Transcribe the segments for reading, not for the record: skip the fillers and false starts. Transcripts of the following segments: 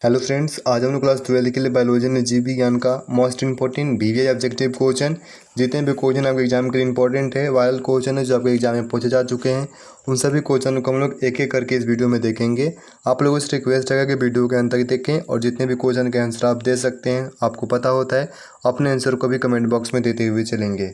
Hello friends, आज हम लोग क्लास 12 के लिए बायोलॉजी में जीव विज्ञान का most important BVI objective question, जितने भी क्वेश्चन आपके एग्जाम के लिए इंपॉर्टेंट है, वायरल क्वेश्चन है जो आपके एग्जाम में पूछे जा चुके हैं, उन सभी क्वेश्चन को हम लोग एक एक करके इस वीडियो में देखेंगे। आप लोगों से रिक्वेस्ट है कि वीडियो के अंत तक देखें और जितने भी क्वेश्चन के आंसर आप दे सकते हैं, आपको पता होता है, अपने आंसर को भी कमेंट बॉक्स में देते हुए चलेंगे।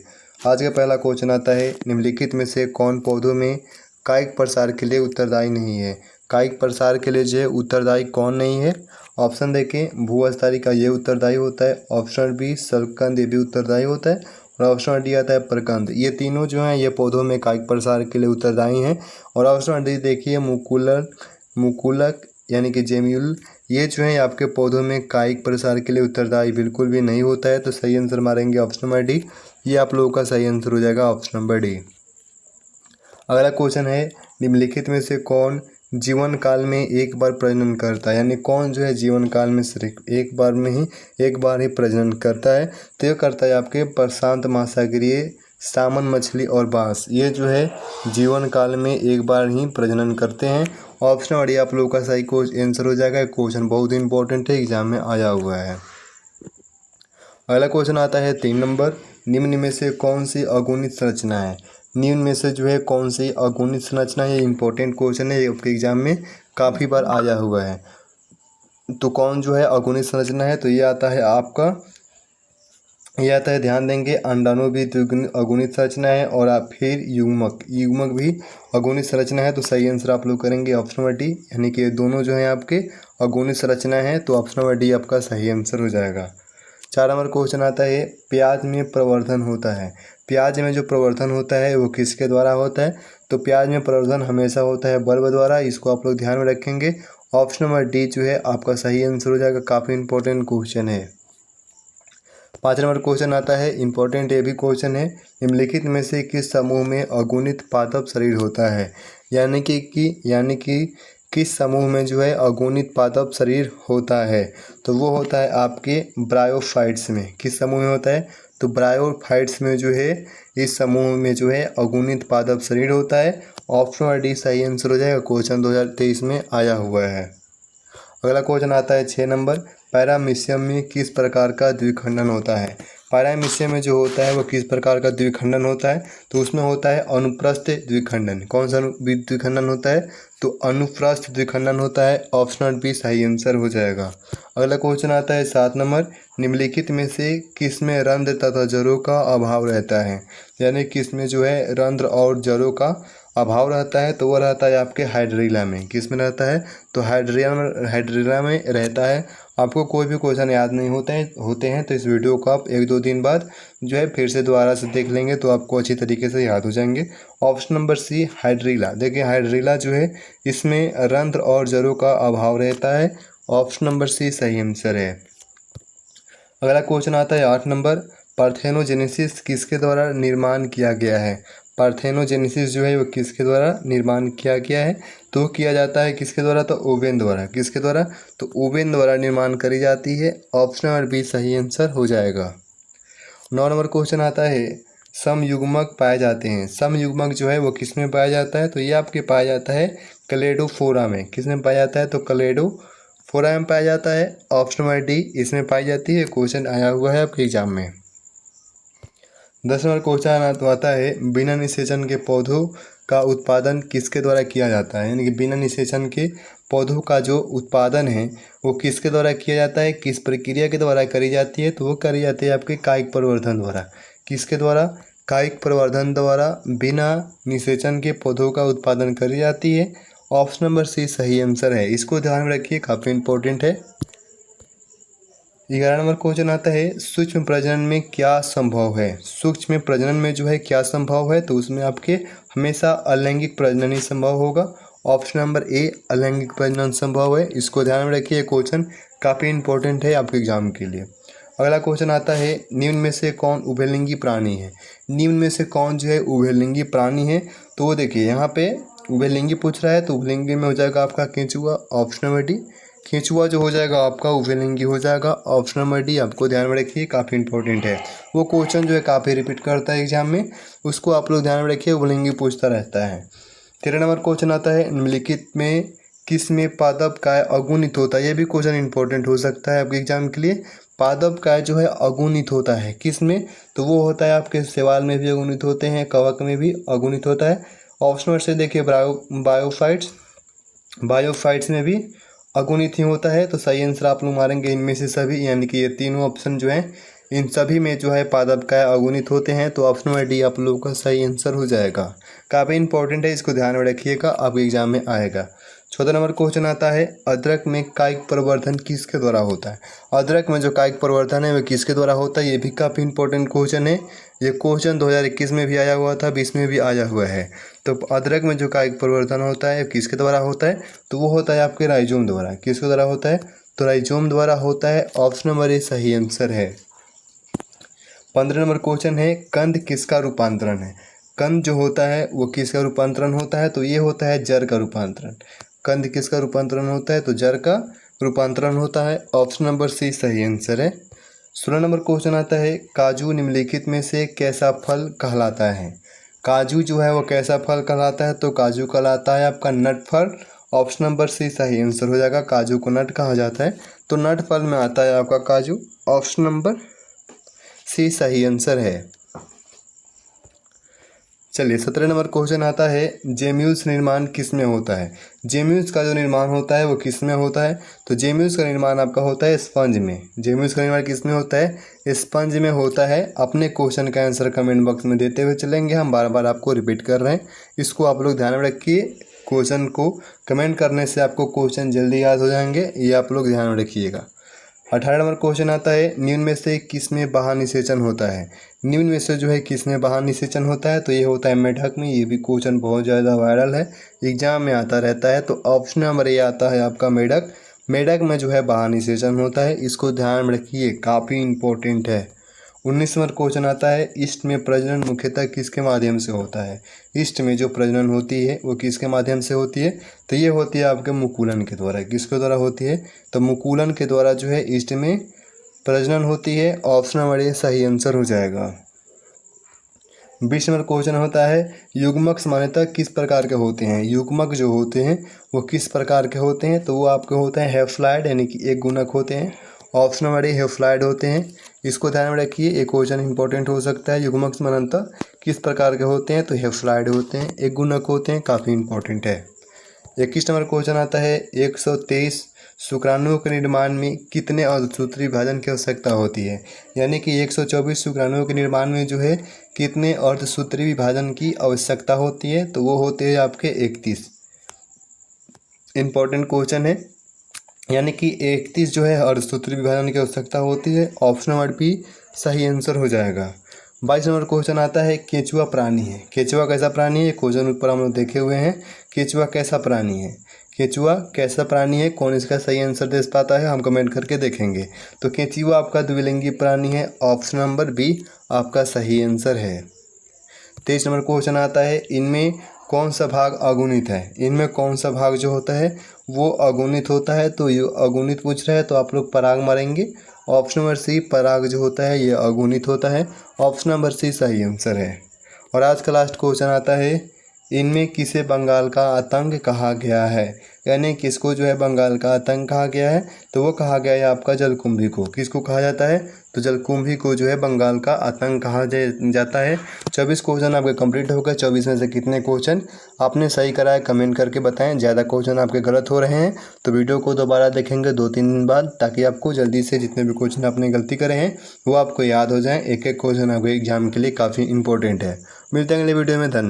आज का पहला क्वेश्चन आता है, निम्नलिखित में से कौन पौधों में कायिक प्रसार के लिए उत्तरदायी नहीं है। कायिक प्रसार के लिए जो है उत्तरदायी कौन नहीं है? ऑप्शन देखें, भूअस्थायी ये उत्तरदायी होता है। ऑप्शन बी शल्ककंद, ये भी उत्तरदायी होता है। और ऑप्शन डी आता है प्रकंद। ये तीनों जो हैं ये पौधों में कायिक प्रसार के लिए उत्तरदायी हैं। और ऑप्शन डी देखिए, मुकुलक यानी कि जेम्यूल, ये जो है आपके पौधों में कायिक प्रसार के लिए उत्तरदायी बिल्कुल भी नहीं होता है। तो सही आंसर मारेंगे ऑप्शन नंबर डी। ये आप लोगों का सही आंसर हो जाएगा ऑप्शन नंबर डी। अगला क्वेश्चन है, निम्नलिखित में से कौन जीवन काल में एक बार प्रजनन करता है? यानी कौन जो है जीवन काल में सिर्फ एक बार ही प्रजनन करता है? तो ये करता है आपके प्रशांत महासागरीय सामन मछली और बांस। ये जो है जीवन काल में एक बार ही प्रजनन करते हैं। ऑप्शन और ये आप लोगों का सही आंसर हो जाएगा। क्वेश्चन बहुत ही इंपॉर्टेंट है, एग्जाम में आया हुआ है। अगला क्वेश्चन आता है 3 नंबर, निम्न में से कौन सी अगुणित संरचना है? निम्न में से जो है कौन सी अगुणित संरचना है? ये इंपॉर्टेंट क्वेश्चन है, ये आपके एग्जाम में काफ़ी बार आया हुआ है। तो कौन जो है अगुणित संरचना है? तो ये आता है आपका, ये आता है, ध्यान देंगे, अंडाणु भी अगुणित संरचना है और आप फिर युग्मक भी अगुणित संरचना है। तो सही आंसर आप लोग करेंगे ऑप्शन नंबर डी, यानी कि दोनों जो है आपके अगुणित संरचना है। तो ऑप्शन नंबर डी आपका सही आंसर हो जाएगा। 4 नंबर क्वेश्चन आता है, प्याज में प्रवर्धन होता है। प्याज में जो प्रवर्धन होता है वो किसके द्वारा होता है? तो प्याज में प्रवर्धन हमेशा होता है बल्ब द्वारा। इसको आप लोग ध्यान में रखेंगे। ऑप्शन नंबर डी जो है आपका सही आंसर हो जाएगा। काफ़ी इंपॉर्टेंट क्वेश्चन है। 5 नंबर क्वेश्चन आता है, इंपॉर्टेंट ये भी क्वेश्चन है, निम्नलिखित में से किस समूह में अगुणित पादप शरीर होता है? यानी कि किस समूह में जो है अगुणित पादप शरीर होता है? तो वो होता है आपके ब्रायोफाइट्स में। किस समूह में होता है? तो ब्रायोफाइट्स में जो है, इस समूह में जो है अगुणित पादप शरीर होता है। ऑप्शन डी सही आंसर हो जाएगा। क्वेश्चन 2023 में आया हुआ है। अगला क्वेश्चन आता है 6 नंबर, पैरामीशियम में किस प्रकार का द्विखंडन होता है? पैरामीशियम में जो होता है वो किस प्रकार का द्विखंडन होता है? तो उसमें होता है अनुप्रस्थ द्विखंडन। कौन सा द्विखंडन होता है? तो अनुप्रस्थ द्विखंडन होता है। ऑप्शन बी सही आंसर हो जाएगा। अगला क्वेश्चन आता है 7 नंबर, निम्नलिखित में से किस में रंध्र तथा जड़ों का अभाव रहता है? यानी किस में जो है रंध्र और जड़ों का अभाव रहता है? तो वो रहता है आपके हाइड्रीला में। किस में रहता है? तो हाइड्रीला में रहता है। आपको कोई भी क्वेश्चन याद नहीं होते हैं तो इस वीडियो को आप 1-2 दिन बाद जो है फिर से दोबारा से देख लेंगे तो आपको अच्छी तरीके से याद हो जाएंगे। Option number C hydrilla. देखिए हाइड्रीला जो है इसमें रंध्र और जड़ों का अभाव रहता है। ऑप्शन नंबर सी सही आंसर है। अगला क्वेश्चन आता है 8 नंबर, पार्थेनोजेनेसिस किसके द्वारा निर्माण किया गया है? पार्थेनोजेनेसिस जो है वो किसके द्वारा निर्माण किया गया है? तो किया जाता है किसके द्वारा? तो ओवेन द्वारा। किसके द्वारा? तो ओवेन द्वारा निर्माण करी जाती है। ऑप्शन नंबर बी सही आंसर हो जाएगा। 9 नंबर क्वेश्चन आता है, समयुग्मक पाए जाते हैं। समयुग्मक जो है वो किस में पाया जाता है? तो ये आपके पाया जाता है क्लेडोफोरा में। किस में पाया जाता है? तो क्लेडोफोरा में पाया जाता है। ऑप्शन नंबर डी इसमें पाई जाती है। क्वेश्चन आया हुआ है आपके एग्जाम में। 10 नंबर क्वेश्चन आता है, बिना निषेचन के पौधों का उत्पादन किसके द्वारा किया जाता है? यानी कि बिना निषेचन के पौधों का जो उत्पादन है वो किसके द्वारा किया जाता है? किस प्रक्रिया के द्वारा करी जाती है? तो वो करी जाती है आपके कायिक प्रवर्धन द्वारा। किसके द्वारा? कायिक प्रवर्धन द्वारा बिना निषेचन के पौधों का उत्पादन करी जाती है। ऑप्शन नंबर सी सही आंसर है। इसको ध्यान में रखिए, काफ़ी इंपॉर्टेंट है। 11 नंबर क्वेश्चन आता है, सूक्ष्म प्रजनन में क्या संभव है? सूक्ष्म प्रजनन में जो है क्या संभव है? तो उसमें आपके हमेशा अलैंगिक प्रजनन ही संभव होगा। ऑप्शन नंबर ए अलैंगिक प्रजनन संभव है। इसको ध्यान में रखिए, क्वेश्चन काफ़ी इंपॉर्टेंट है आपके एग्जाम के लिए। अगला क्वेश्चन आता है, निम्न में से कौन उभयलिंगी प्राणी है? निम्न में से कौन जो है उभयलिंगी प्राणी है? तो वो देखिए यहाँ पे उभयलिंगी पूछ रहा है, तो उभयलिंगी में हो जाएगा आपका केंचुआ। ऑप्शन नंबर डी केंचुआ जो हो जाएगा आपका उभयलिंगी हो जाएगा। ऑप्शन नंबर डी आपको ध्यान में रखिए, काफ़ी इंपॉर्टेंट है। वो क्वेश्चन जो है काफ़ी रिपीट करता है एग्जाम में, उसको आप लोग ध्यान में रखिए, उभयलिंगी पूछता रहता है। 13 नंबर क्वेश्चन आता है, निम्नलिखित में किस में पादप अगुणित होता है। ये भी क्वेश्चन इंपॉर्टेंट हो सकता है आपके एग्जाम के लिए। पादप जो है अगुणित होता है किस में, तो वो होता है आपके शैवाल में भी अगुणित होते हैं, कवक में भी अगुणित होता है। ऑप्शन नंबर से देखिए बायोफाइट्स में भी अगुणित ही होता है। तो सही आंसर आप लोग मारेंगे इनमें से सभी, यानी कि ये तीनों ऑप्शन जो हैं इन सभी में जो है पादप अगुणित होते हैं। तो ऑप्शन नंबर डी आप लोगों का सही आंसर हो जाएगा। काफ़ी इंपॉर्टेंट है, इसको ध्यान में रखिएगा, आपके एग्जाम में आएगा। 14 नंबर क्वेश्चन आता है, अदरक में कायिक प्रवर्धन किसके द्वारा होता है। अदरक में जो कायिक प्रवर्धन है वह किसके द्वारा होता है। ये भी काफ़ी इंपॉर्टेंट क्वेश्चन है। ये क्वेश्चन 2021 में भी आया हुआ था, 20 में भी आया हुआ है। तो अदरक में जो कायिक प्रवर्धन होता है किसके द्वारा होता है, तो वो होता है आपके राइजोम द्वारा। किसके द्वारा होता है, तो राइजोम द्वारा होता है। ऑप्शन नंबर ए सही आंसर है। 15 नंबर क्वेश्चन है, कंद किसका रूपांतरण है। कंद जो होता है वो किसका रूपांतरण होता है, तो ये होता है जड़ का रूपांतरण। कंद किसका रूपांतरण होता है, तो जड़ का रूपांतरण होता है। ऑप्शन नंबर सी सही आंसर है। 16 नंबर क्वेश्चन आता है, काजू निम्नलिखित में से कैसा फल कहलाता है। काजू जो है वो कैसा फल कहलाता है, तो काजू कहलाता है आपका नट फल। ऑप्शन नंबर सी सही आंसर हो जाएगा। काजू को नट कहा जाता है, तो नट फल में आता है आपका काजू। ऑप्शन नंबर सी सही आंसर है। चलिए 17 नंबर क्वेश्चन आता है, जेम्यूल्स निर्माण किस में होता है। जेम्यूल्स का जो निर्माण होता है वो किस में होता है, तो जेम्यूल्स का निर्माण आपका होता है स्पंज में। जेम्यूल्स का निर्माण किस में होता है, स्पंज में होता है। अपने क्वेश्चन का आंसर कमेंट बॉक्स में देते हुए चलेंगे, हम बार बार आपको रिपीट कर रहे हैं, इसको आप लोग ध्यान में रखिए। क्वेश्चन को कमेंट करने से आपको क्वेश्चन जल्दी याद हो जाएंगे, ये आप लोग ध्यान में रखिएगा। 18 नंबर क्वेश्चन आता है, निम्न में से किस में बाह्य निषेचन होता है। निम्न में से जो है किस में बाह्य निषेचन होता है, तो ये होता है मेढक में। ये भी क्वेश्चन बहुत ज़्यादा वायरल है, एग्जाम में आता रहता है। तो ऑप्शन नंबर ये आता है आपका मेढक। मेढक में जो है बाह्य निषेचन होता है, इसको ध्यान में रखिए, काफ़ी इंपॉर्टेंट है। 19 नंबर क्वेश्चन आता है, ईस्ट में प्रजनन मुख्यतः किसके माध्यम से होता है। ईस्ट में जो प्रजनन होती है वो किसके माध्यम से होती है, तो ये होती है आपके मुकुलन के द्वारा। किसके द्वारा होती है, तो मुकुलन के द्वारा जो है ईस्ट में प्रजनन होती है। ऑप्शन नंबर ए सही आंसर हो जाएगा। 20 नंबर क्वेश्चन होता है, युग्मक सामान्यतः किस प्रकार के होते हैं। युग्मक जो होते हैं वो किस प्रकार के होते हैं, तो वो आपके होते हैं हैफ्लॉयड, यानी कि एक गुणक होते हैं। ऑप्शन नंबर ए हैफ्लॉयड होते हैं, इसको ध्यान में रखिए, एक क्वेश्चन इंपॉर्टेंट हो सकता है। युग्मक सामान्यतः किस प्रकार के होते हैं, तो हैफ्लॉयड होते हैं, एक गुणक होते हैं, काफ़ी इंपॉर्टेंट है। 21 नंबर क्वेश्चन आता है, 123 शुक्राणुओं के निर्माण में कितने अर्धसूत्री विभाजन की आवश्यकता होती है। यानी कि 124 शुक्राणुओं के निर्माण में जो है कितने अर्धसूत्री विभाजन की आवश्यकता होती है, तो वो होते हैं आपके 31। इंपॉर्टेंट क्वेश्चन है, यानी कि 31 जो है अर्धसूत्री विभाजन की आवश्यकता होती है। ऑप्शन नंबर बी सही आंसर हो जाएगा। 22 नंबर क्वेश्चन आता है, केंचुआ प्राणी है। केंचुआ कैसा प्राणी है, क्वेश्चन ऊपर हम लोग देखे हुए हैं। केंचुआ कैसा प्राणी है, केंचुआ कैसा प्राणी है, कौन इसका सही आंसर दे पाता है, हम कमेंट करके देखेंगे। तो केंचुआ आपका द्विलिंगी प्राणी है। ऑप्शन नंबर बी आपका सही आंसर है। 23 नंबर क्वेश्चन आता है, इनमें कौन सा भाग अगुणित है। इनमें कौन सा भाग जो होता है वो अगुणित होता है, तो ये अगुणित पूछ रहा है, तो आप लोग पराग मारेंगे। ऑप्शन नंबर सी पराग जो होता है ये अगुणित होता है। ऑप्शन नंबर सी सही आंसर है। और आज का लास्ट क्वेश्चन आता है, इनमें किसे बंगाल का आतंक कहा गया है। यानी किसको जो है बंगाल का आतंक कहा गया है, तो वो कहा गया है आपका जलकुंभी को। किसको कहा जाता है, तो जलकुंभी को जो है बंगाल का आतंक कहा जाता है। 24 क्वेश्चन आपके कंप्लीट हो गए। 24 में से कितने क्वेश्चन आपने सही करा है कमेंट करके बताएं। ज़्यादा क्वेश्चन आपके गलत हो रहे हैं तो वीडियो को दोबारा देखेंगे 2-3 दिन बाद, ताकि आपको जल्दी से जितने भी क्वेश्चन आपने गलती करे हैं वो आपको याद हो जाएँ। एक एक क्वेश्चन आपके एग्जाम के लिए काफ़ी इंपॉर्टेंट है। मिलते हैं अगले वीडियो में, धन्यवाद।